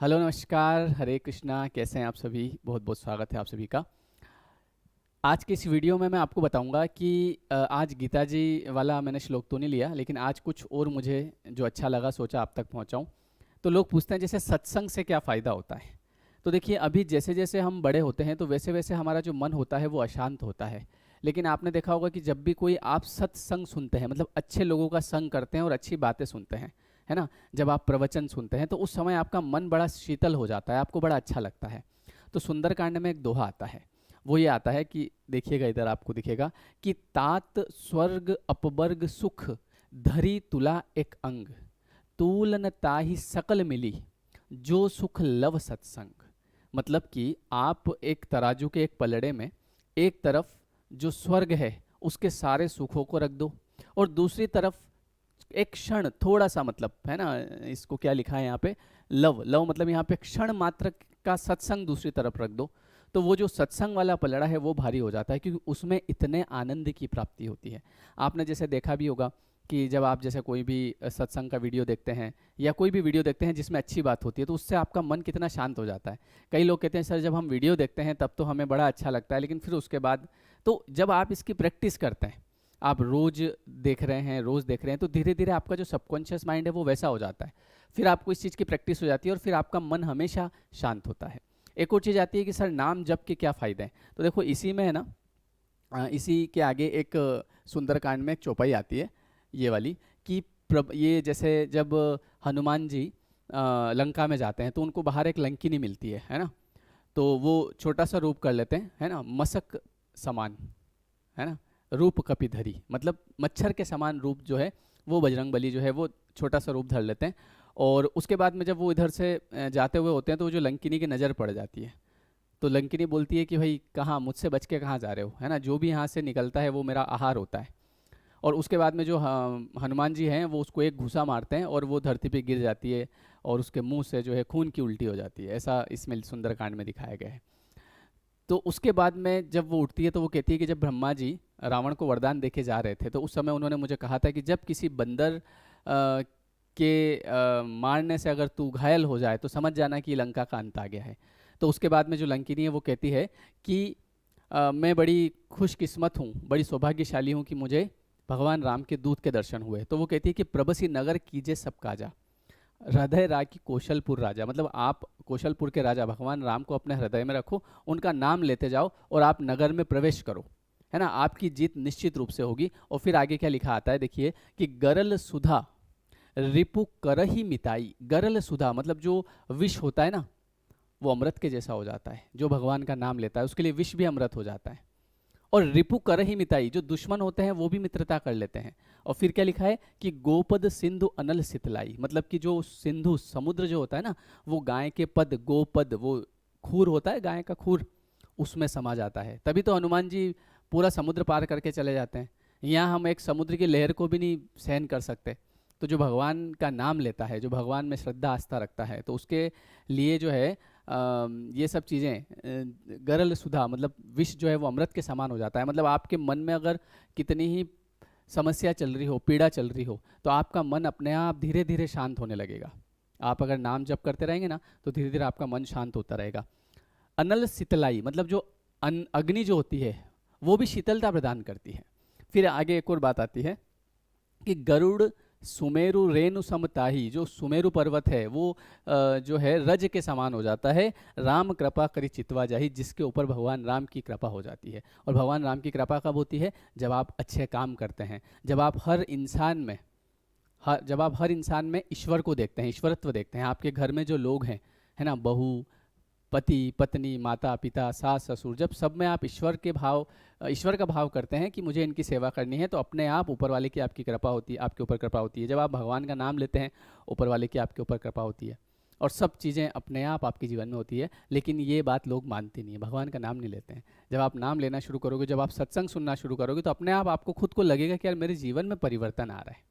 Hello नमस्कार, हरे कृष्णा। कैसे हैं आप सभी? बहुत बहुत स्वागत है आप सभी का। आज की इस वीडियो में मैं आपको बताऊंगा कि आज गीता जी वाला मैंने श्लोक तो नहीं लिया, लेकिन आज कुछ और मुझे जो अच्छा लगा सोचा आप तक पहुंचाऊं। तो लोग पूछते हैं जैसे सत्संग से क्या फ़ायदा होता है। तो देखिए, अभी जैसे जैसे हम बड़े होते हैं तो वैसे वैसे हमारा जो मन होता है वो अशांत होता है। लेकिन आपने देखा होगा कि जब भी कोई आप सत्संग सुनते हैं, मतलब अच्छे लोगों का संग करते हैं और अच्छी बातें सुनते हैं, है ना, जब आप प्रवचन सुनते हैं तो उस समय आपका मन बड़ा शीतल हो जाता है, आपको बड़ा अच्छा लगता है। तो सुंदरकांड में एक दोहा आता है, वो ये आता है कि देखिएगा, इधर आपको दिखेगा कि तात स्वर्ग अपवर्ग सुख धरी तुला एक अंग, तूलन ताहि सकल मिली जो सुख लव सत्संग। मतलब कि आप एक तराजू के एक पलड़े में एक तरफ जो स्वर्ग है उसके सारे सुखों को रख दो, और दूसरी तरफ एक क्षण थोड़ा सा, मतलब है ना, इसको क्या लिखा है यहाँ पे, लव। लव मतलब यहाँ पे क्षण मात्र का सत्संग दूसरी तरफ रख दो, तो वो जो सत्संग वाला पलड़ा है वो भारी हो जाता है, क्योंकि उसमें इतने आनंद की प्राप्ति होती है। आपने जैसे देखा भी होगा कि जब आप जैसे कोई भी सत्संग का वीडियो देखते हैं या कोई भी वीडियो देखते हैं जिसमें अच्छी बात होती है, तो उससे आपका मन कितना शांत हो जाता है। कई लोग कहते हैं सर जब हम वीडियो देखते हैं तब तो हमें बड़ा अच्छा लगता है, लेकिन फिर उसके बाद, तो जब आप इसकी प्रैक्टिस करते हैं, आप रोज देख रहे हैं, रोज देख रहे हैं, तो धीरे धीरे आपका जो सबकॉन्शियस माइंड है वो वैसा हो जाता है। फिर आपको इस चीज़ की प्रैक्टिस हो जाती है और फिर आपका मन हमेशा शांत होता है। एक और चीज़ आती है कि सर नाम जप के क्या फ़ायदे हैं। तो देखो, इसी में है ना, इसी के आगे एक सुंदरकांड में एक चौपाई आती है, ये वाली, कि ये जैसे जब हनुमान जी लंका में जाते हैं तो उनको बाहर एक लंकिनी मिलती है ना, तो वो छोटा सा रूप कर लेते हैं, है ना, मसक समान, है ना, रूप कपिधरी, मतलब मच्छर के समान रूप जो है वो बजरंग बली जो है वो छोटा सा रूप धर लेते हैं। और उसके बाद में जब वो इधर से जाते हुए होते हैं तो वो जो लंकिनी की नज़र पड़ जाती है, तो लंकिनी बोलती है कि भाई कहाँ, मुझसे बच के कहाँ जा रहे हो, है ना, जो भी यहाँ से निकलता है वो मेरा आहार होता है। और उसके बाद में जो हनुमान जी हैं वो उसको एक घूसा मारते हैं और वो धरती पे गिर जाती है, और उसके मुंह से जो है खून की उल्टी हो जाती है। ऐसा इसमें सुंदरकांड में दिखाया गया है। तो उसके बाद में जब वो उठती है तो वो कहती है कि जब ब्रह्मा जी रावण को वरदान देके जा रहे थे तो उस समय उन्होंने मुझे कहा था कि जब किसी बंदर के मारने से अगर तू घायल हो जाए तो समझ जाना कि लंका का अंत आ गया है। तो उसके बाद में जो लंकिनी है वो कहती है कि मैं बड़ी खुशकिस्मत हूँ, बड़ी सौभाग्यशाली हूँ कि मुझे भगवान राम के दूत के दर्शन हुए। तो वो कहती है कि प्रबसी नगर कीजे सब काजा, हृदय रा की कौशलपुर राजा, मतलब आप कौशलपुर के राजा भगवान राम को अपने हृदय में रखो, उनका नाम लेते जाओ और आप नगर में प्रवेश करो, है ना, आपकी जीत निश्चित रूप से होगी। और फिर आगे क्या लिखा आता है देखिए कि गरल सुधा रिपु करही मिताई। गरल सुधा मतलब जो विष होता है ना, वो अमृत के जैसा हो जाता है। जो भगवान का नाम लेता है उसके लिए विष भी अमृत हो जाता है। और रिपु कर ही मिताई, जो दुश्मन होते हैं वो भी मित्रता कर लेते हैं। और फिर क्या लिखा है कि गोपद सिंधु अनल सितलाई, मतलब कि जो सिंधु समुद्र जो होता है ना, वो गाय के पद, गोपद, वो खूर होता है गाय का खूर, उसमें समा जाता है। तभी तो हनुमान जी पूरा समुद्र पार करके चले जाते हैं। यहाँ हम एक समुद्र की लहर को भी नहीं सहन कर सकते। तो जो भगवान का नाम लेता है, जो भगवान में श्रद्धा आस्था रखता है, तो उसके लिए जो है ये सब चीज़ें, गरल सुधा मतलब विष जो है वो अमृत के समान हो जाता है। मतलब आपके मन में अगर कितनी ही समस्या चल रही हो, पीड़ा चल रही हो, तो आपका मन अपने आप धीरे धीरे शांत होने लगेगा। आप अगर नाम जप करते रहेंगे ना तो धीरे धीरे आपका मन शांत होता रहेगा। अनल शीतलाई मतलब जो अग्नि जो होती है वो भी शीतलता प्रदान करती है। फिर आगे एक और बात आती है कि गरुड़ सुमेरु रेणु समताही, जो सुमेरु पर्वत है वो जो है रज के समान हो जाता है। राम कृपा करी चितवा जाही, जिसके ऊपर भगवान राम की कृपा हो जाती है। और भगवान राम की कृपा कब होती है? जब आप अच्छे काम करते हैं, जब आप हर इंसान में, हर इंसान में ईश्वर को देखते हैं, ईश्वरत्व देखते हैं। आपके घर में जो लोग हैं, है ना, बहू, पति, पत्नी, माता, पिता, सास, ससुर, जब सब में आप ईश्वर का भाव करते हैं कि मुझे इनकी सेवा करनी है, तो अपने आप ऊपर वाले की आपकी कृपा होती है, आपके ऊपर कृपा होती है। जब आप भगवान का नाम लेते हैं, ऊपर वाले की आपके ऊपर कृपा होती है, और सब चीज़ें अपने आप आपके जीवन में होती है। लेकिन ये बात लोग मानते नहीं है, भगवान का नाम नहीं लेते हैं। जब आप नाम लेना शुरू करोगे, जब आप सत्संग सुनना शुरू करोगे, तो अपने आप आपको खुद को लगेगा कि यार मेरे जीवन में परिवर्तन आ रहा है।